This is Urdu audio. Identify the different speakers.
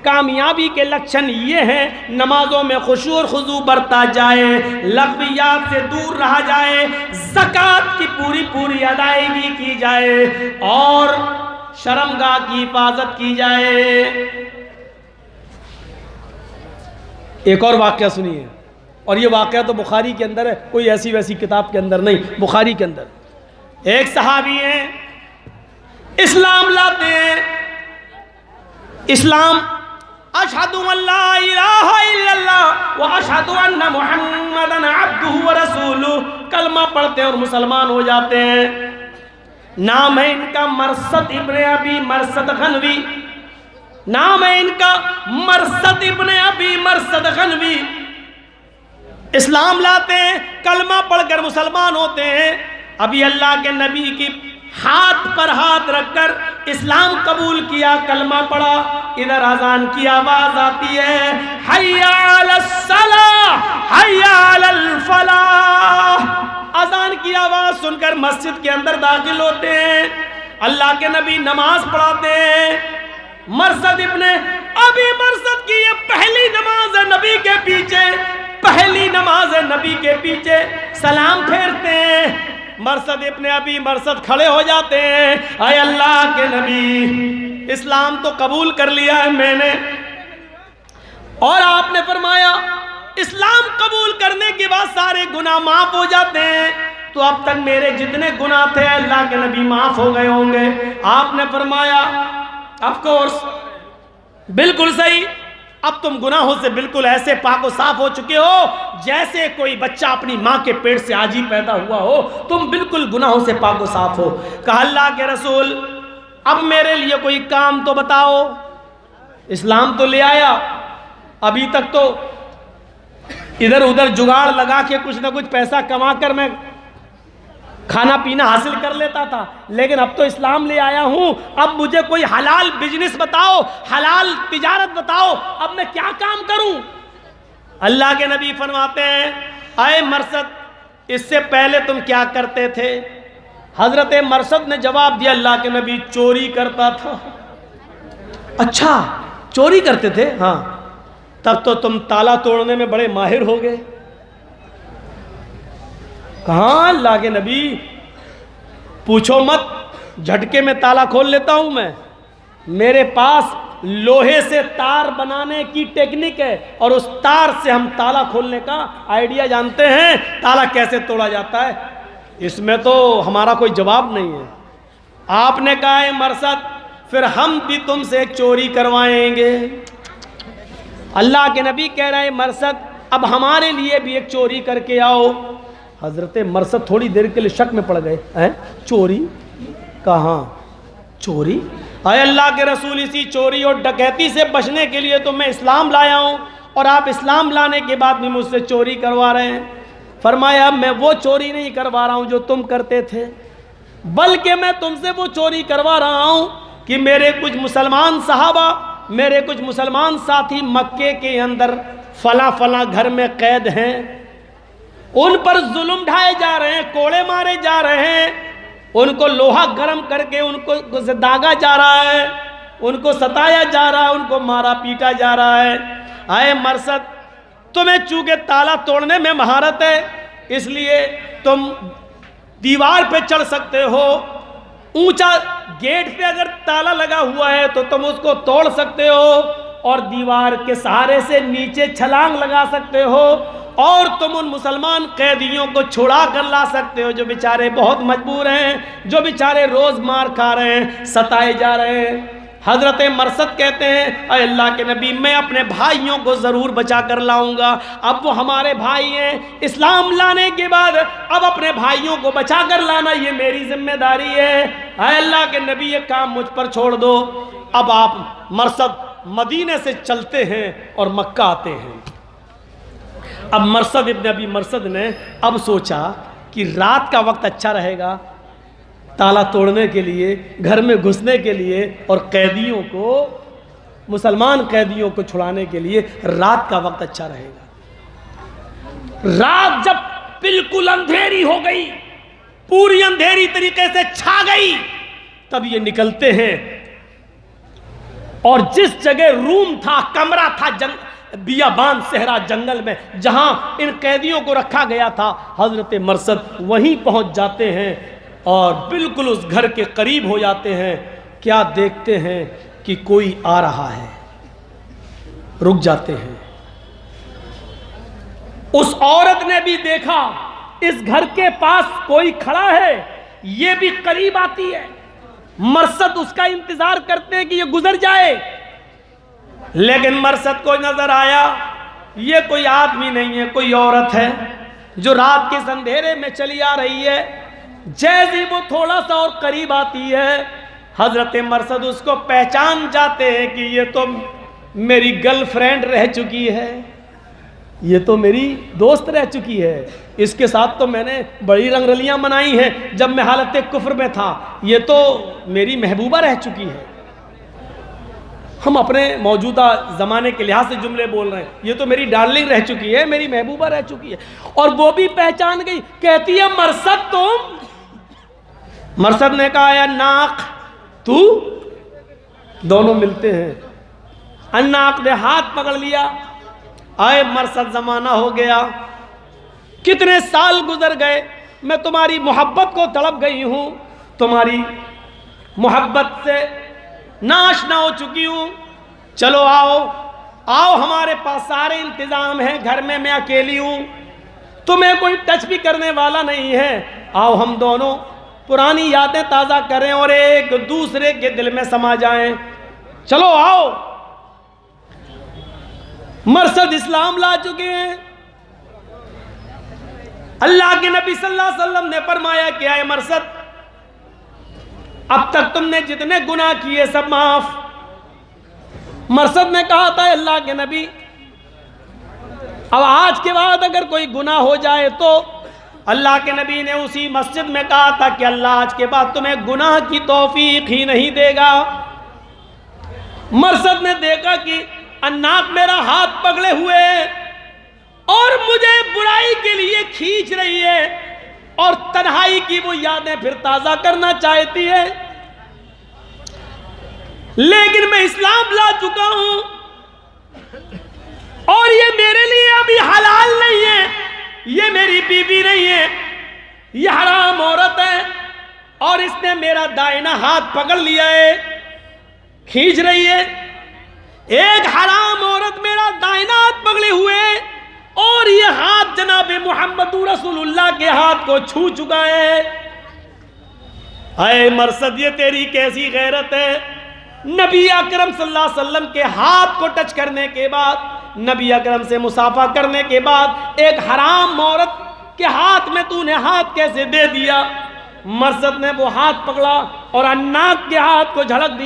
Speaker 1: کامیابی کے لکشن یہ ہیں، نمازوں میں خشوع اور خضوع برتا جائے، لغویات سے دور رہا جائے، زکوٰۃ کی پوری ادائیگی کی جائے اور شرمگاہ کی حفاظت کی جائے۔ ایک اور واقعہ سنیے، اور یہ واقعہ تو بخاری کے اندر ہے، کوئی ایسی ویسی کتاب کے اندر نہیں، بخاری کے اندر۔ ایک صحابی ہیں، اسلام لاتے ہیں، اسلام اشہد ان لا الہ الا اللہ واشہد ان محمدن عبدہ ورسولہ، کلمہ پڑھتے ہیں اور مسلمان ہو جاتے ہیں۔ نام ہے ان کا مرثد ابن ابی مرثد غنوی، نام ہے ان کا مرثد ابن ابی مرثد غنوی۔ اسلام لاتے ہیں، کلمہ پڑھ کر مسلمان ہوتے ہیں۔ ابھی اللہ کے نبی کی ہاتھ پر ہاتھ رکھ کر اسلام قبول کیا، کلمہ پڑھا، ادھر اذان کی آواز آتی ہے، حی علی الصلاۃ حی علی الفلاح۔ اذان کی آواز سن کر مسجد کے اندر داخل ہوتے ہیں، اللہ کے نبی نماز پڑھاتے ہیں۔ مرثد ابن ابی مرثد کی یہ پہلی نماز ہے نبی کے پیچھے، پہلی نماز ہے نبی کے پیچھے، سلام پھیرتے ہیں۔ مرثد ابن ابی مرثد کھڑے ہو جاتے ہیں، اے اللہ کے نبی، اسلام تو قبول کر لیا ہے میں نے، اور آپ نے فرمایا اسلام قبول کرنے کے بعد سارے گناہ معاف ہو جاتے ہیں، تو اب تک میرے جتنے گناہ تھے اللہ کے نبی معاف ہو گئے ہوں گے۔ آپ نے فرمایا آف کورس، بالکل صحیح، اب تم گناہوں سے بالکل ایسے پاک و صاف ہو چکے ہو جیسے کوئی بچہ اپنی ماں کے پیٹ سے آج ہی پیدا ہوا ہو، تم بالکل گناہوں سے پاک و صاف ہو۔ کہا اللہ کے رسول اب میرے لیے کوئی کام تو بتاؤ، اسلام تو لے آیا، ابھی تک تو ادھر ادھر جگاڑ لگا کے کچھ نہ کچھ پیسہ کما کر میں کھانا پینا حاصل کر لیتا تھا، لیکن اب تو اسلام لے آیا ہوں، اب مجھے کوئی حلال بزنس بتاؤ، حلال تجارت بتاؤ، اب میں کیا کام کروں؟ اللہ کے نبی فرماتے ہیں اے مرثد، اس سے پہلے تم کیا کرتے تھے؟ حضرت مرثد نے جواب دیا اللہ کے نبی چوری کرتا تھا۔ اچھا چوری کرتے تھے؟ ہاں، تب تو تم تالا توڑنے میں بڑے ماہر ہو گئے۔ کہاں اللہ کے نبی، پوچھو مت، جھٹکے میں تالا کھول لیتا ہوں میں، میرے پاس لوہے سے تار بنانے کی ٹیکنک ہے، اور اس تار سے ہم تالا کھولنے کا آئیڈیا جانتے ہیں، تالا کیسے توڑا جاتا ہے، اس میں تو ہمارا کوئی جواب نہیں ہے۔ آپ نے کہا ہے مرثد پھر ہم بھی تم سے چوری کروائیں گے۔ اللہ کے نبی کہہ رہے ہیں مرثد اب ہمارے لیے بھی ایک چوری کر کے آؤ۔ حضرت مرثد تھوڑی دیر کے لیے شک میں پڑ گئے، چوری؟ کہاں چوری؟ اے اللہ کے رسول اسی چوری اور ڈکیتی سے بچنے کے لیے تو میں اسلام لایا ہوں، اور آپ اسلام لانے کے بعد بھی مجھ سے چوری کروا رہے ہیں۔ فرمایا میں وہ چوری نہیں کروا رہا ہوں جو تم کرتے تھے، بلکہ میں تم سے وہ چوری کروا رہا ہوں کہ میرے کچھ مسلمان صحابہ، میرے کچھ مسلمان ساتھی مکے کے اندر فلاں فلاں گھر میں قید ہیں، ان پر ظلم ڈھائے جا رہے ہیں، کوڑے مارے جا رہے ہیں، ان کو لوہا گرم کر کے ان کو داغا جا رہا ہے، ان کو ستایا جا رہا ہے، ان کو مارا پیٹا جا رہا ہے۔ اے مرثد تمہیں چونکہ تالا توڑنے میں مہارت ہے، اس لیے تم دیوار پہ چڑھ سکتے ہو، اونچا گیٹ پہ اگر تالا لگا ہوا ہے تو تم اس کو توڑ سکتے ہو، اور دیوار کے سہارے سے نیچے چھلانگ لگا سکتے ہو، اور تم ان مسلمان قیدیوں کو چھڑا کر لا سکتے ہو جو بیچارے بہت مجبور ہیں، جو بیچارے روز مار کھا رہے ہیں، ستائے جا رہے ہیں۔ حضرت مرثد کہتے ہیں اے اللہ کے نبی میں اپنے بھائیوں کو ضرور بچا کر لاؤں گا، اب وہ ہمارے بھائی ہیں، اسلام لانے کے بعد اب اپنے بھائیوں کو بچا کر لانا یہ میری ذمہ داری ہے، اے اللہ کے نبی یہ کام مجھ پر چھوڑ دو۔ اب آپ مرثد مدینے سے چلتے ہیں اور مکہ آتے ہیں۔ اب مرثد ابن ابی مرثد نے اب سوچا کہ رات کا وقت اچھا رہے گا تالا توڑنے کے لیے، گھر میں گھسنے کے لیے، اور قیدیوں کو، مسلمان قیدیوں کو چھڑانے کے لیے رات کا وقت اچھا رہے گا۔ رات جب بالکل اندھیری ہو گئی، پوری اندھیری طریقے سے چھا گئی، تب یہ نکلتے ہیں اور جس جگہ روم تھا، کمرہ تھا بیابان صحرا جنگل میں جہاں ان قیدیوں کو رکھا گیا تھا، حضرت مرثد وہیں پہنچ جاتے ہیں اور بالکل اس گھر کے قریب ہو جاتے ہیں. کیا دیکھتے ہیں کہ کوئی آ رہا ہے. رک جاتے ہیں. اس عورت نے بھی دیکھا اس گھر کے پاس کوئی کھڑا ہے، یہ بھی قریب آتی ہے. مرثد اس کا انتظار کرتے ہیں کہ یہ گزر جائے، لیکن مرثد کو نظر آیا یہ کوئی آدمی نہیں ہے، کوئی عورت ہے جو رات کے اندھیرے میں چلی آ رہی ہے. جیسے وہ تھوڑا سا اور قریب آتی ہے، حضرت مرثد اس کو پہچان جاتے ہیں کہ یہ تو میری گرل فرینڈ رہ چکی ہے، یہ تو میری دوست رہ چکی ہے، اس کے ساتھ تو میں نے بڑی رنگ رلیاں منائی ہیں جب میں حالت کفر میں تھا، یہ تو میری محبوبہ رہ چکی ہے. ہم اپنے موجودہ زمانے کے لحاظ سے جملے بول رہے ہیں، یہ تو میری ڈارلنگ رہ چکی ہے، میری محبوبہ رہ چکی ہے. اور وہ بھی پہچان گئی، کہتی ہے مرثد تم؟ مرثد نے کہا یا ناق تو؟ دونوں ملتے ہیں. الناق نے ہاتھ پکڑ لیا. آئے مرثد زمانہ ہو گیا، کتنے سال گزر گئے، میں تمہاری محبت کو تڑپ گئی ہوں، تمہاری محبت سے ناشنا ہو چکی ہوں. چلو آؤ آؤ، ہمارے پاس سارے انتظام ہیں، گھر میں میں اکیلی ہوں، تمہیں کوئی ٹچ بھی کرنے والا نہیں ہے. آؤ ہم دونوں پرانی یادیں تازہ کریں اور ایک دوسرے کے دل میں سما جائیں. چلو آؤ. مرثد اسلام لا چکے ہیں. اللہ کے نبی صلی اللہ علیہ وسلم نے فرمایا کہ اے مرثد، اب تک تم نے جتنے گناہ کیے سب معاف. مرثد نے کہا تھا اللہ کے نبی اب آج کے بعد اگر کوئی گناہ ہو جائے تو؟ اللہ کے نبی نے اسی مسجد میں کہا تھا کہ اللہ آج کے بعد تمہیں گناہ کی توفیق ہی نہیں دے گا. مرثد نے دیکھا کہ الناق میرا ہاتھ پکڑے ہوئے اور مجھے برائی کے لیے کھینچ رہی ہے اور تنہائی کی وہ یادیں پھر تازہ کرنا چاہتی ہے، لیکن میں اسلام لا چکا ہوں اور یہ میرے لیے ابھی حلال نہیں ہے، یہ میری بیوی نہیں ہے، یہ حرام عورت ہے اور اس نے میرا دائنا ہاتھ پکڑ لیا ہے، کھینچ رہی ہے. ایک حرام عورت میرا دائنا ہاتھ پکڑے ہوئے اور یہ ہاتھ جناب محمد رسول اللہ کے ہاتھ کو چھو چکا ہے. اے مرثد یہ تیری کیسی غیرت ہے؟ نبی اکرم صلی اللہ علیہ وسلم کے ہاتھ کو ٹچ کرنے کے بعد، نبی اکرم سے مصافحہ کرنے کے بعد ایک حرام عورت کے ہاتھ میں تو نے ہاتھ کیسے دے دیا؟ مرثد نے وہ ہاتھ پکڑا اور الناق کے ہاتھ کو جھڑک دیا.